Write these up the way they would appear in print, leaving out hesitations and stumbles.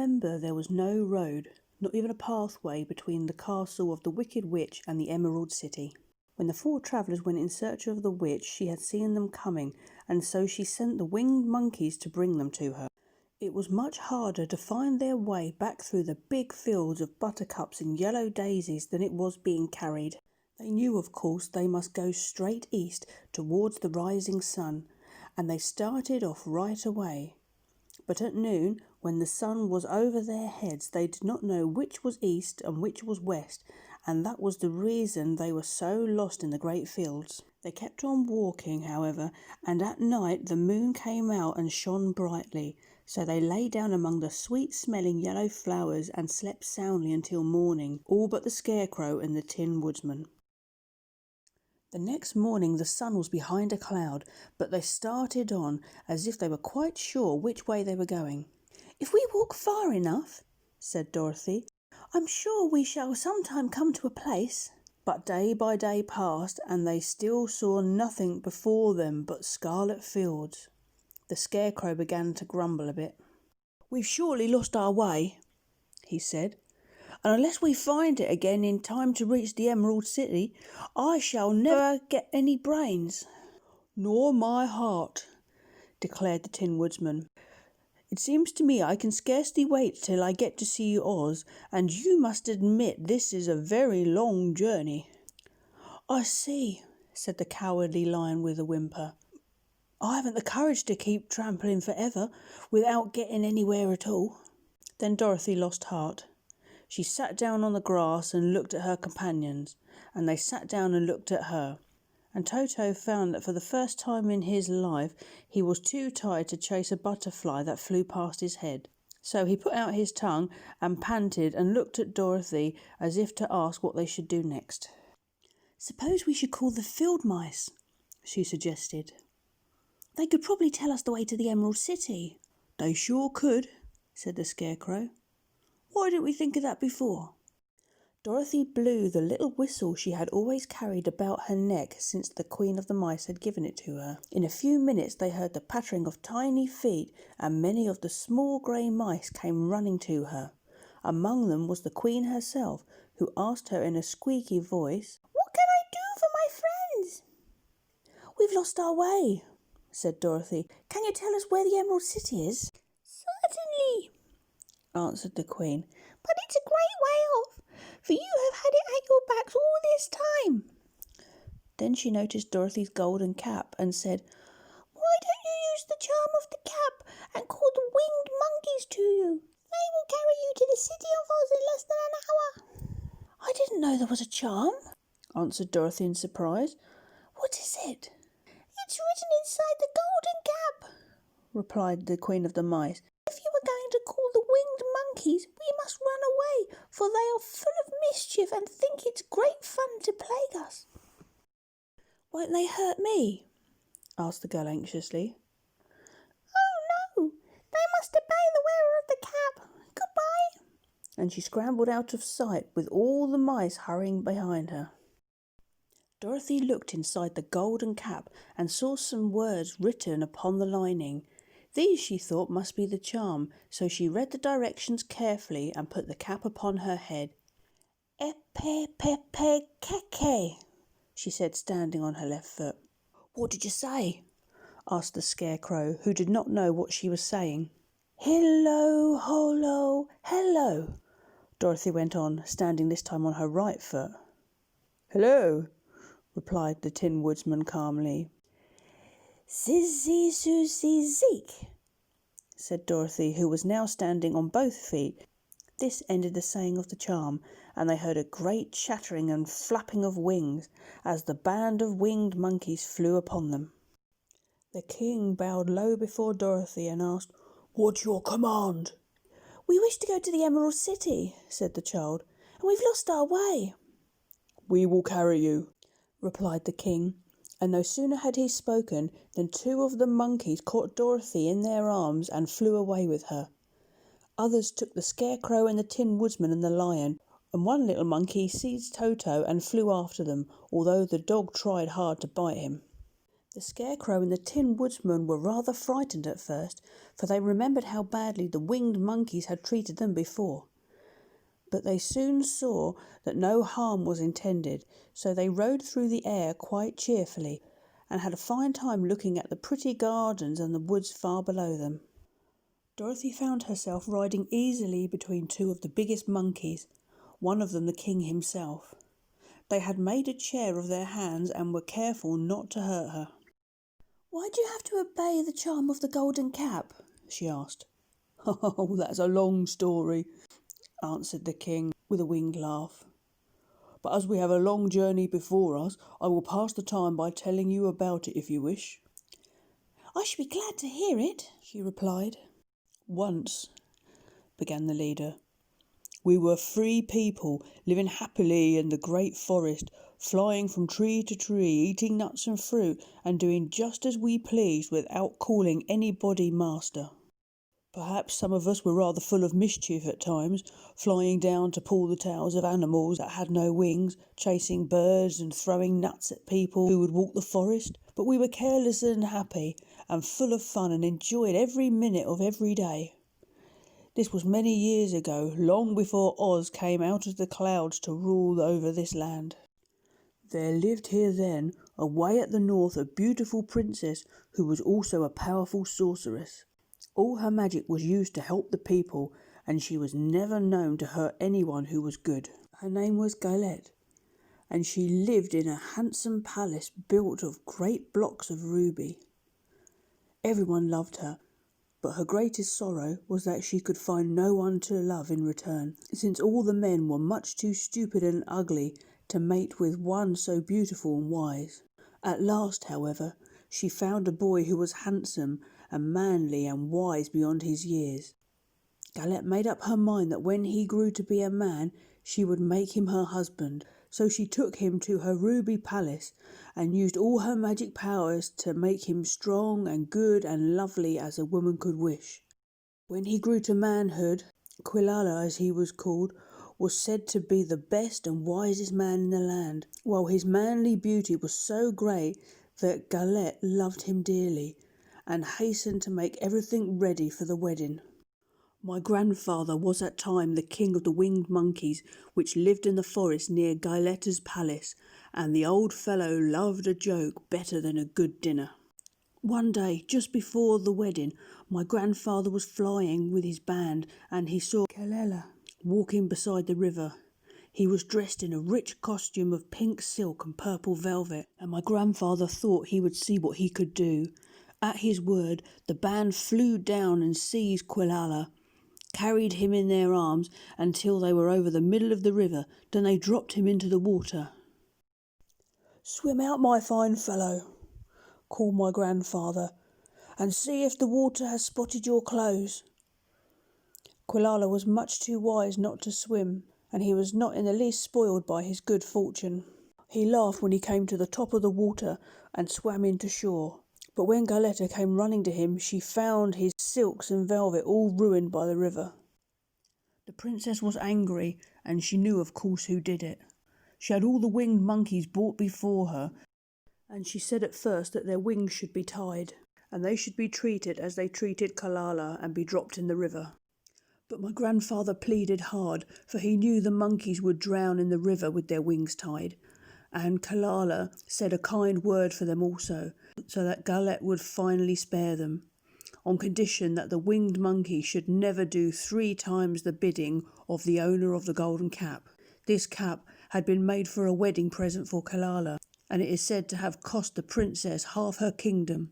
remember there was no road, not even a pathway between the castle of the Wicked Witch and the Emerald City. When the 4 travellers went in search of the witch, she had seen them coming, and so she sent the winged monkeys to bring them to her. It was much harder to find their way back through the big fields of buttercups and yellow daisies than it was being carried. They knew, of course, they must go straight east towards the rising sun, and they started off right away. But at noon, when the sun was over their heads, they did not know which was east and which was west, and that was the reason they were so lost in the great fields. They kept on walking, however, and at night the moon came out and shone brightly, so they lay down among the sweet-smelling yellow flowers and slept soundly until morning, all but the Scarecrow and the Tin Woodman. The next morning the sun was behind a cloud, but they started on as if they were quite sure which way they were going. "If we walk far enough," said Dorothy, "I'm sure we shall sometime come to a place." But day by day passed, and they still saw nothing before them but scarlet fields. The Scarecrow began to grumble a bit. "We've surely lost our way," he said, "and unless we find it again in time to reach the Emerald City, I shall never get any brains." "Nor my heart," declared the Tin Woodman. "It seems to me I can scarcely wait till I get to see Oz, and you must admit this is a very long journey." "I see," said the Cowardly Lion with a whimper. "I haven't the courage to keep trampling forever without getting anywhere at all." Then Dorothy lost heart. She sat down on the grass and looked at her companions, and they sat down and looked at her. And Toto found that for the first time in his life he was too tired to chase a butterfly that flew past his head. So he put out his tongue and panted and looked at Dorothy as if to ask what they should do next. "Suppose we should call the field mice," she suggested. "They could probably tell us the way to the Emerald City." "They sure could," said the Scarecrow. "Why didn't we think of that before?" Dorothy blew the little whistle she had always carried about her neck since the Queen of the Mice had given it to her. In a few minutes they heard the pattering of tiny feet, and many of the small grey mice came running to her. Among them was the Queen herself, who asked her in a squeaky voice, "What can I do for my friends?" "We've lost our way," said Dorothy. "Can you tell us where the Emerald City is?" "Certainly," answered the Queen, "but it's a great way off, for you have had it at your backs all this time." Then she noticed Dorothy's golden cap and said, "Why don't you use the charm of the cap and call the winged monkeys to you? They will carry you to the city of Oz in less than an hour." "I didn't know there was a charm," answered Dorothy in surprise. "What is it?" "It's written inside the golden cap," replied the Queen of the Mice. "If you are going to call the winged monkeys, we must run away, for they are full of mischief and think it's great fun to plague us." "Won't they hurt me?" asked the girl anxiously. "Oh no, they must obey the wearer of the cap. Goodbye." And she scrambled out of sight with all the mice hurrying behind her. Dorothy looked inside the golden cap and saw some words written upon the lining. These she thought must be the charm, so she read the directions carefully and put the cap upon her head. "Epe-pe-pe-ke-ke," she said, standing on her left foot. "What did you say?" asked the Scarecrow, who did not know what she was saying. "Hillo, holo, hello," Dorothy went on, standing this time on her right foot. "Hello," replied the Tin Woodman calmly. "Zizzy, Susie, Zeek," said Dorothy, who was now standing on both feet. This ended the saying of the charm, and they heard a great chattering and flapping of wings as the band of winged monkeys flew upon them. The king bowed low before Dorothy and asked, "What's your command?" "We wish to go to the Emerald City," said the child, "and we've lost our way." "We will carry you," replied the king, and no sooner had he spoken than 2 of the monkeys caught Dorothy in their arms and flew away with her. Others took the Scarecrow and the Tin Woodman and the lion, and one little monkey seized Toto and flew after them, although the dog tried hard to bite him. The Scarecrow and the Tin Woodsman were rather frightened at first, for they remembered how badly the winged monkeys had treated them before. But they soon saw that no harm was intended, so they rode through the air quite cheerfully and had a fine time looking at the pretty gardens and the woods far below them. Dorothy found herself riding easily between two of the biggest monkeys, one of them the king himself. They had made a chair of their hands and were careful not to hurt her. "Why do you have to obey the charm of the golden cap?" she asked. "Oh, that's a long story," answered the king with a winged laugh. "But as we have a long journey before us, I will pass the time by telling you about it if you wish." "I should be glad to hear it," she replied. "Once," began the leader, "we were free people living happily in the great forest, flying from tree to tree, eating nuts and fruit, and doing just as we pleased without calling anybody master. Perhaps some of us were rather full of mischief at times, flying down to pull the tails of animals that had no wings, chasing birds and throwing nuts at people who would walk the forest, but we were careless and happy and full of fun and enjoyed every minute of every day. This was many years ago, long before Oz came out of the clouds to rule over this land. There lived here then, away at the north, a beautiful princess who was also a powerful sorceress. All her magic was used to help the people, and she was never known to hurt anyone who was good. Her name was Galette, and she lived in a handsome palace built of great blocks of ruby. Everyone loved her, but her greatest sorrow was that she could find no one to love in return, since all the men were much too stupid and ugly to mate with one so beautiful and wise. At last, however, she found a boy who was handsome and manly and wise beyond his years. Galette made up her mind that when he grew to be a man, she would make him her husband. So she took him to her ruby palace and used all her magic powers to make him strong and good and lovely as a woman could wish. When he grew to manhood, Quilala, as he was called, was said to be the best and wisest man in the land, while his manly beauty was so great that Galette loved him dearly and hastened to make everything ready for the wedding. My grandfather was at time the king of the winged monkeys, which lived in the forest near Galette's palace, and the old fellow loved a joke better than a good dinner. One day, just before the wedding, my grandfather was flying with his band, and he saw Quilala walking beside the river. He was dressed in a rich costume of pink silk and purple velvet, and my grandfather thought he would see what he could do. At his word, the band flew down and seized Quilala, carried him in their arms until they were over the middle of the river. Then they dropped him into the water. "Swim out, my fine fellow," called my grandfather, "and see if the water has spotted your clothes." Quilala was much too wise not to swim, and he was not in the least spoiled by his good fortune. He laughed when he came to the top of the water and swam into shore. But when Galette came running to him, she found his silks and velvet all ruined by the river. The princess was angry, and she knew of course who did it. She had all the winged monkeys brought before her, and she said at first that their wings should be tied, and they should be treated as they treated Quilala and be dropped in the river. But my grandfather pleaded hard, for he knew the monkeys would drown in the river with their wings tied, and Quilala said a kind word for them also, so that Galette would finally spare them, on condition that the winged monkey should never do 3 times the bidding of the owner of the golden cap. This cap had been made for a wedding present for Quilala, and it is said to have cost the princess half her kingdom.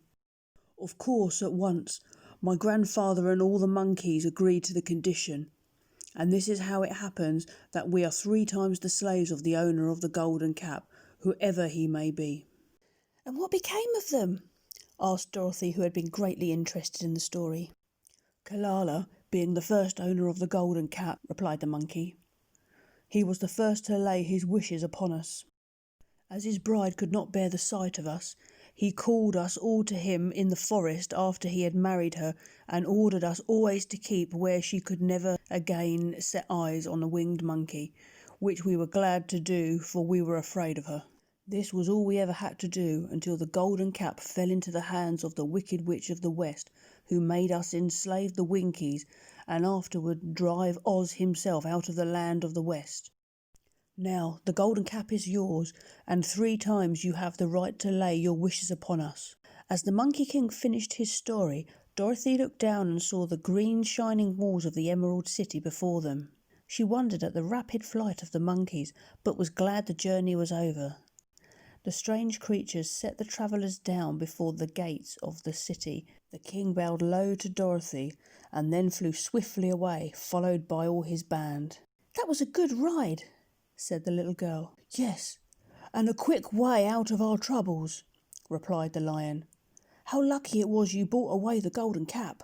Of course, at once, my grandfather and all the monkeys agreed to the condition, and this is how it happens that we are 3 times the slaves of the owner of the golden cap, whoever he may be. "And what became of them?" asked Dorothy, who had been greatly interested in the story. "Quilala, being the first owner of the golden cap," replied the monkey. "He was the first to lay his wishes upon us. As his bride could not bear the sight of us, he called us all to him in the forest after he had married her, and ordered us always to keep where she could never again set eyes on the winged monkey, which we were glad to do, for we were afraid of her. This was all we ever had to do until the golden cap fell into the hands of the Wicked Witch of the West, who made us enslave the Winkies and afterward drive Oz himself out of the land of the West. Now the golden cap is yours, and 3 times you have the right to lay your wishes upon us." As the Monkey King finished his story, Dorothy looked down and saw the green shining walls of the Emerald City before them. She wondered at the rapid flight of the monkeys, but was glad the journey was over. The strange creatures set the travellers down before the gates of the city. The king bowed low to Dorothy and then flew swiftly away, followed by all his band. "That was a good ride," said the little girl. "Yes, and a quick way out of our troubles," replied the lion. "How lucky it was you brought away the golden cap."